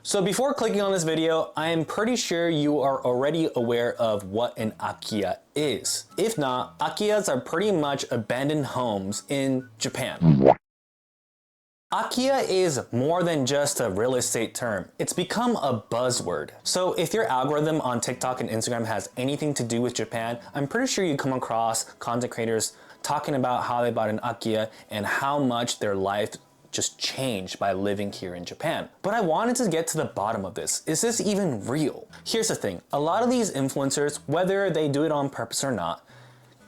So before clicking on this video, I am pretty sure you are already aware of what an Akiya is. If not, Akiyas are pretty much abandoned homes in Japan. Akiya is more than just a real estate term. It's become a buzzword. So if your algorithm on TikTok and Instagram has anything to do with Japan, I'm pretty sure you come across content creators talking about how they bought an Akiya and how much their life just changed by living here in Japan. But I wanted to get to the bottom of this. Is this even real? Here's the thing. A lot of these influencers, whether they do it on purpose or not,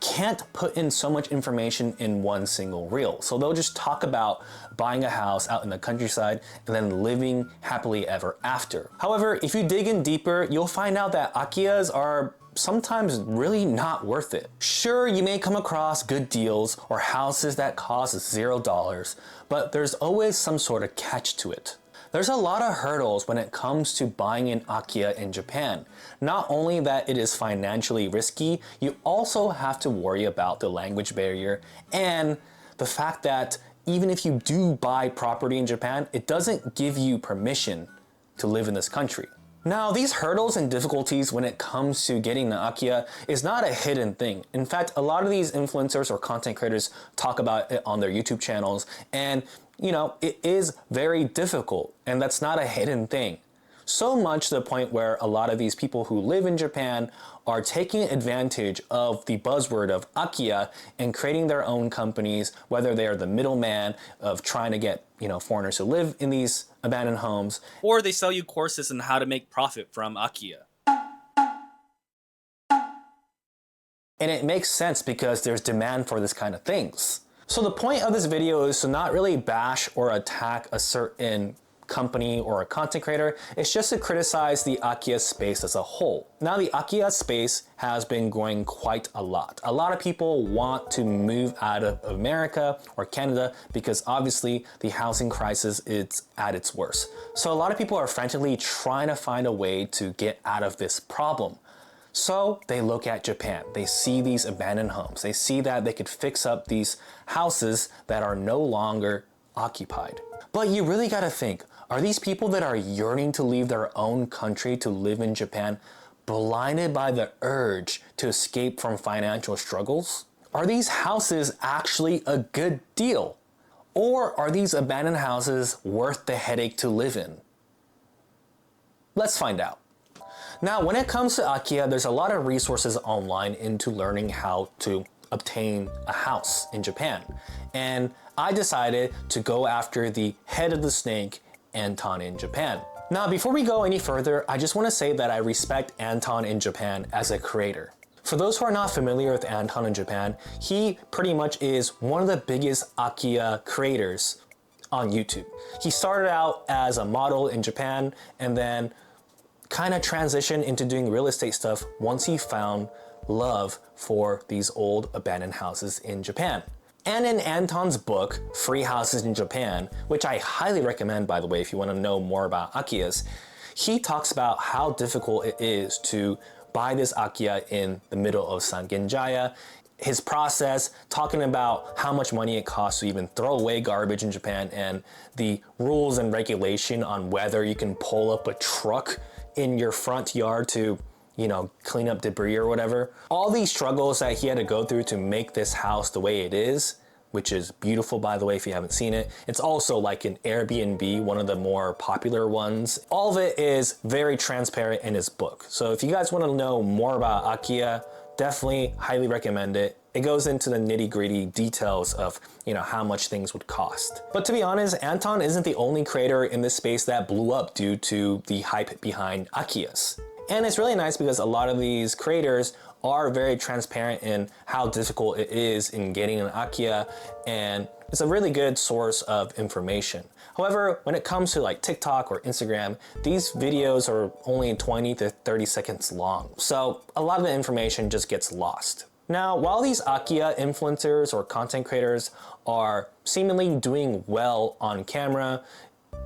can't put in so much information in one single reel. So they'll just talk about buying a house out in the countryside and then living happily ever after. However, if you dig in deeper, you'll find out that Akiyas are sometimes really not worth it. Sure, you may come across good deals or houses that cost $0, but there's always some sort of catch to it. There's a lot of hurdles when it comes to buying an Akiya in Japan. Not only that it is financially risky, you also have to worry about the language barrier and the fact that even if you do buy property in Japan, it doesn't give you permission to live in this country. Now, these hurdles and difficulties when it comes to getting an Akiya is not a hidden thing. In fact, a lot of these influencers or content creators talk about it on their YouTube channels, and you know, it is very difficult, and that's not a hidden thing. So much to the point where a lot of these people who live in Japan are taking advantage of the buzzword of Akiya and creating their own companies, whether they are the middleman of trying to get, foreigners to live in these abandoned homes, or they sell you courses on how to make profit from Akiya. And it makes sense because there's demand for this kind of things. So the point of this video is to not really bash or attack a certain company or a content creator. It's just to criticize the Akiya space as a whole. Now, the Akiya space has been growing quite a lot. A lot of people want to move out of America or Canada because obviously the housing crisis is at its worst. So a lot of people are frantically trying to find a way to get out of this problem. So they look at Japan. They see these abandoned homes. They see that they could fix up these houses that are no longer occupied. But you really gotta think, are these people that are yearning to leave their own country to live in Japan blinded by the urge to escape from financial struggles? Are these houses actually a good deal? Or are these abandoned houses worth the headache to live in? Let's find out. Now, when it comes to Akiya, there's a lot of resources online into learning how to obtain a house in Japan. And I decided to go after the head of the snake, Anton in Japan. Now, before we go any further, I just want to say that I respect Anton in Japan as a creator. For those who are not familiar with Anton in Japan, he pretty much is one of the biggest Akiya creators on YouTube. He started out as a model in Japan and then kind of transitioned into doing real estate stuff once he found love for these old abandoned houses in Japan. And in Anton's book, Free Houses in Japan, which I highly recommend, by the way, if you want to know more about Akiyas, he talks about how difficult it is to buy this Akiya in the middle of Sangenjaya, his process, talking about how much money it costs to even throw away garbage in Japan, and the rules and regulation on whether you can pull up a truck in your front yard to clean up debris or whatever. All these struggles that he had to go through to make this house the way it is, which is beautiful, by the way, if you haven't seen it. It's also like an Airbnb, one of the more popular ones. All of it is very transparent in his book. So if you guys want to know more about Akiya, definitely highly recommend it. It goes into the nitty-gritty details of how much things would cost. But to be honest, Anton isn't the only creator in this space that blew up due to the hype behind Akiyas. And it's really nice because a lot of these creators are very transparent in how difficult it is in getting an Akiya, and it's a really good source of information. However, when it comes to like TikTok or Instagram, these videos are only 20 to 30 seconds long. So a lot of the information just gets lost. Now, while these Akiya influencers or content creators are seemingly doing well on camera,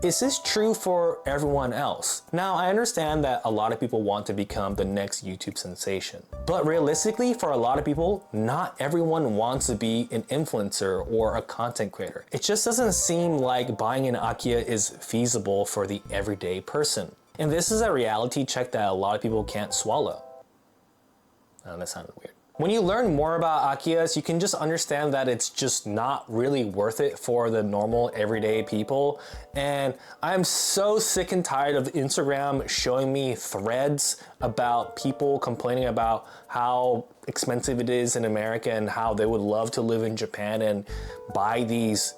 Is this true for everyone else? Now, I understand that a lot of people want to become the next YouTube sensation, but realistically, for a lot of people, not everyone wants to be an influencer or a content creator. It just doesn't seem like buying an Akiya is feasible for the everyday person. And this is a reality check that a lot of people can't swallow. Oh, that sounded weird. When you learn more about Akiyas, you can just understand that it's just not really worth it for the normal everyday people. And I'm so sick and tired of Instagram showing me threads about people complaining about how expensive it is in America and how they would love to live in Japan and buy these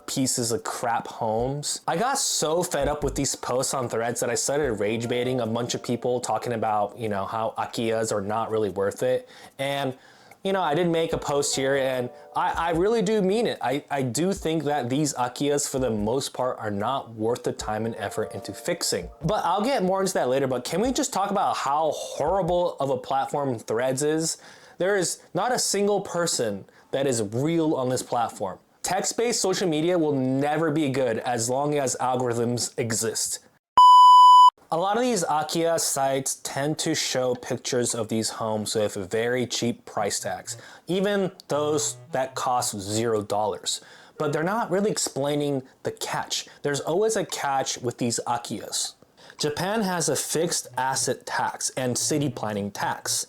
pieces of crap homes. I got so fed up with these posts on threads that I started rage baiting a bunch of people talking about, how Akiyas are not really worth it. And, I did make a post here and I really do mean it. I do think that these Akiyas for the most part are not worth the time and effort into fixing. But I'll get more into that later, but can we just talk about how horrible of a platform Threads is? There is not a single person that is real on this platform. Text-based social media will never be good as long as algorithms exist. A lot of these Akiya sites tend to show pictures of these homes with very cheap price tags, even those that cost $0. But they're not really explaining the catch. There's always a catch with these Akiyas. Japan has a fixed asset tax and city planning tax.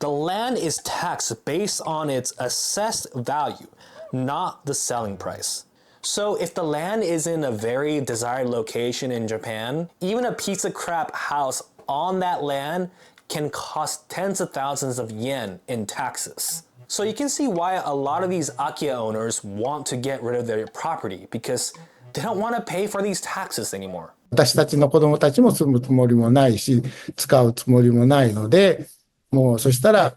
The land is taxed based on its assessed value, not the selling price. So if the land is in a very desired location in Japan, even a piece of crap house on that land can cost tens of thousands of yen in taxes. So you can see why a lot of these Akiya owners want to get rid of their property because they don't want to pay for these taxes anymore. 私たちの子供たちも住むつもりもないし、使うつもりもないので、もうそしたら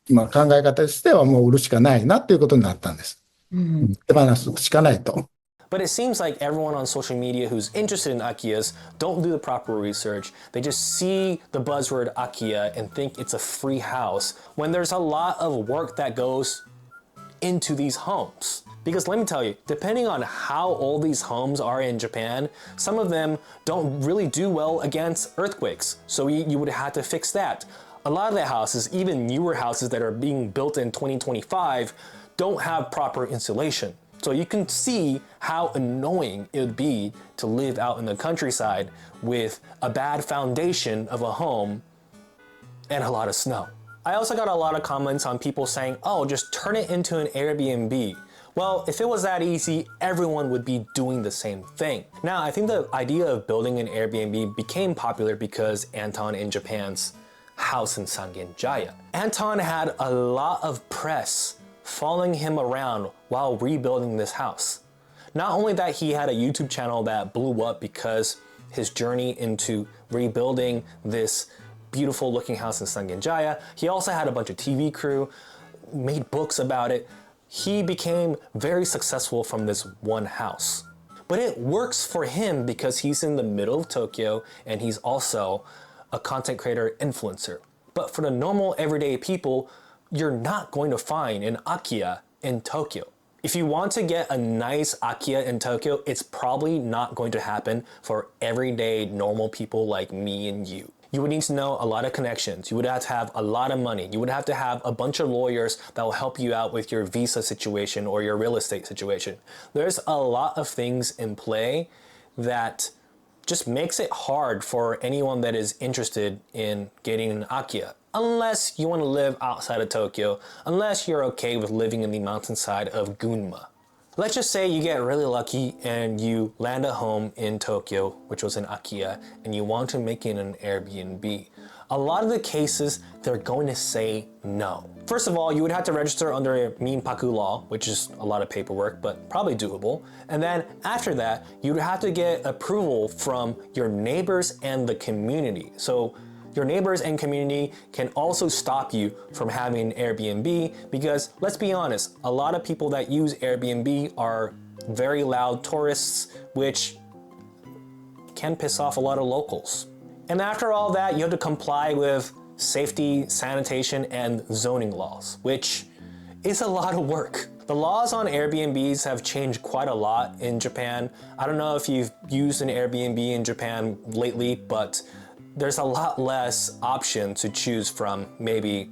今考え方としてはもう売るしかないなっていうことになったんです。手放すしかないと。But it seems like everyone on social media who's interested in Akiyas don't do the proper research. They just see the buzzword Akiya and think it's a free house when there's a lot of work that goes into these homes. Because let me tell you, depending on how old these homes are in Japan, some of them don't really do well against earthquakes. So you would have to fix that. A lot of the houses, even newer houses that are being built in 2025, don't have proper insulation. So you can see how annoying it would be to live out in the countryside with a bad foundation of a home and a lot of snow. I also got a lot of comments on people saying, oh, just turn it into an Airbnb. Well, if it was that easy, everyone would be doing the same thing. Now, I think the idea of building an Airbnb became popular because Anton in Japan's house in Sangenjaya. Anton had a lot of press following him around while rebuilding this house. Not only that he had a YouTube channel that blew up because his journey into rebuilding this beautiful looking house in Sangenjaya, he also had a bunch of TV crew, made books about it. He became very successful from this one house. But it works for him because he's in the middle of Tokyo and he's also a content creator influencer. But for the normal everyday people, you're not going to find an Akiya in Tokyo. If you want to get a nice Akiya in Tokyo, it's probably not going to happen for everyday normal people like me and you. You would need to know a lot of connections. You would have to have a lot of money. You would have to have a bunch of lawyers that will help you out with your visa situation or your real estate situation. There's a lot of things in play that just makes it hard for anyone that is interested in getting an Akiya. Unless you want to live outside of Tokyo, unless you're okay with living in the mountainside of Gunma. Let's just say you get really lucky and you land a home in Tokyo, which was an Akiya, and you want to make it an Airbnb. A lot of the cases, they're going to say no. First of all, you would have to register under Minpaku law, which is a lot of paperwork, but probably doable. And then after that, you'd have to get approval from your neighbors and the community. So your neighbors and community can also stop you from having an Airbnb because, let's be honest, a lot of people that use Airbnb are very loud tourists, which can piss off a lot of locals. And after all that, you have to comply with safety, sanitation, and zoning laws, which is a lot of work. The laws on Airbnbs have changed quite a lot in Japan. I don't know if you've used an Airbnb in Japan lately, but there's a lot less option to choose from maybe,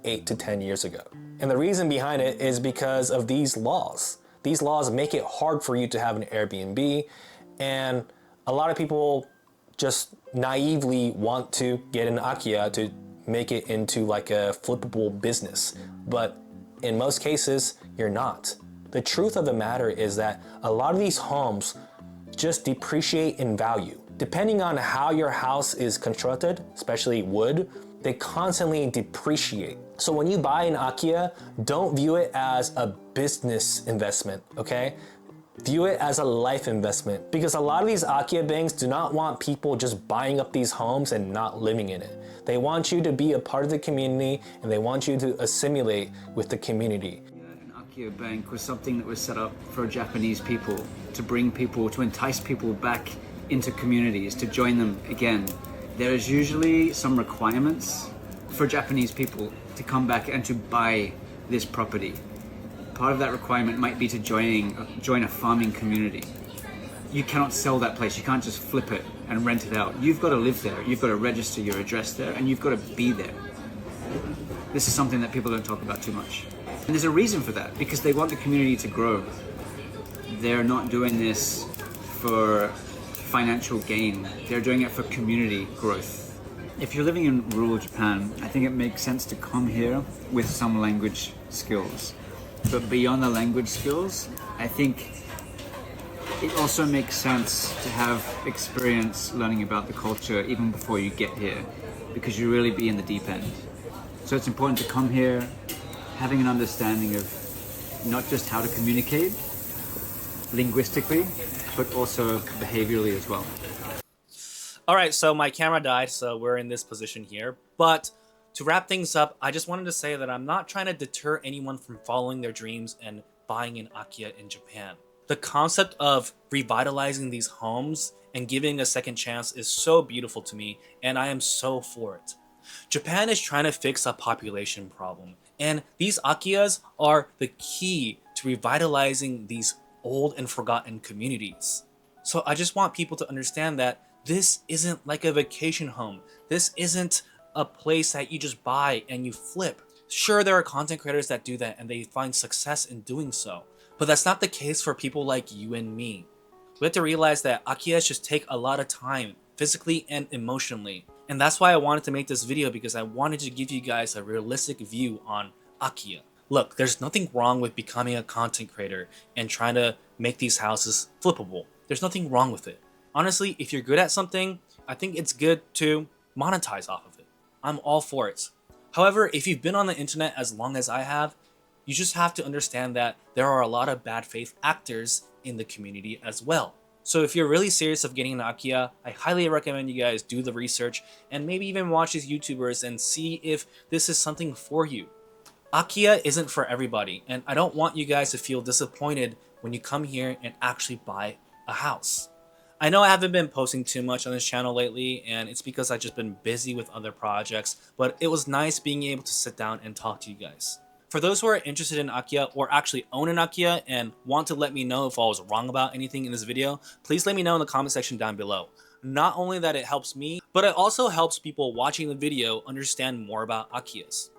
8 to 10 years ago. And the reason behind it is because of these laws. These laws make it hard for you to have an Airbnb, and a lot of people just naively want to get an Akiya to make it into like a flippable business. But in most cases, you're not. The truth of the matter is that a lot of these homes just depreciate in value. Depending on how your house is constructed, especially wood, they constantly depreciate. So when you buy an Akiya, don't view it as a business investment, okay? View it as a life investment, because a lot of these Akiya banks do not want people just buying up these homes and not living in it. They want you to be a part of the community, and they want you to assimilate with the community. An Akiya bank was something that was set up for Japanese people, to bring people, to entice people back into communities, to join them again. There is usually some requirements for Japanese people to come back and to buy this property. Part of that requirement might be to join a farming community. You cannot sell that place. You can't just flip it and rent it out. You've got to live there. You've got to register your address there, and you've got to be there. This is something that people don't talk about too much. And there's a reason for that, because they want the community to grow. They're not doing this for financial gain. They're doing it for community growth. If you're living in rural Japan, I think it makes sense to come here with some language skills. But beyond the language skills, I think it also makes sense to have experience learning about the culture even before you get here, because you really be in the deep end. So it's important to come here having an understanding of not just how to communicate linguistically, but also behaviorally as well. All right, so my camera died, so we're in this position here. But to wrap things up, I just wanted to say that I'm not trying to deter anyone from following their dreams and buying an Akiya in Japan. The concept of revitalizing these homes and giving a second chance is so beautiful to me, and I am so for it. Japan is trying to fix a population problem, and these Akiyas are the key to revitalizing these old and forgotten communities. So I just want people to understand that this isn't like a vacation home. This isn't a place that you just buy and you flip. Sure, there are content creators that do that and they find success in doing so, but that's not the case for people like you and me. We have to realize that Akiyas just take a lot of time, physically and emotionally. And that's why I wanted to make this video, because I wanted to give you guys a realistic view on Akiya. Look, there's nothing wrong with becoming a content creator and trying to make these houses flippable. There's nothing wrong with it. Honestly, if you're good at something, I think it's good to monetize off of it. I'm all for it. However, if you've been on the internet as long as I have, you just have to understand that there are a lot of bad faith actors in the community as well. So if you're really serious of getting an Akiya, I highly recommend you guys do the research and maybe even watch these YouTubers and see if this is something for you. Akiya isn't for everybody, and I don't want you guys to feel disappointed when you come here and actually buy a house. I know I haven't been posting too much on this channel lately, and it's because I've just been busy with other projects, but it was nice being able to sit down and talk to you guys. For those who are interested in Akiya or actually own an Akiya and want to let me know if I was wrong about anything in this video, please let me know in the comment section down below. Not only that it helps me, but it also helps people watching the video understand more about Akiyas.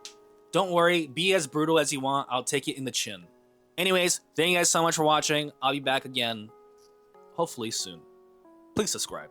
Don't worry, be as brutal as you want, I'll take it in the chin. Anyways, thank you guys so much for watching. I'll be back again, hopefully soon. Please subscribe.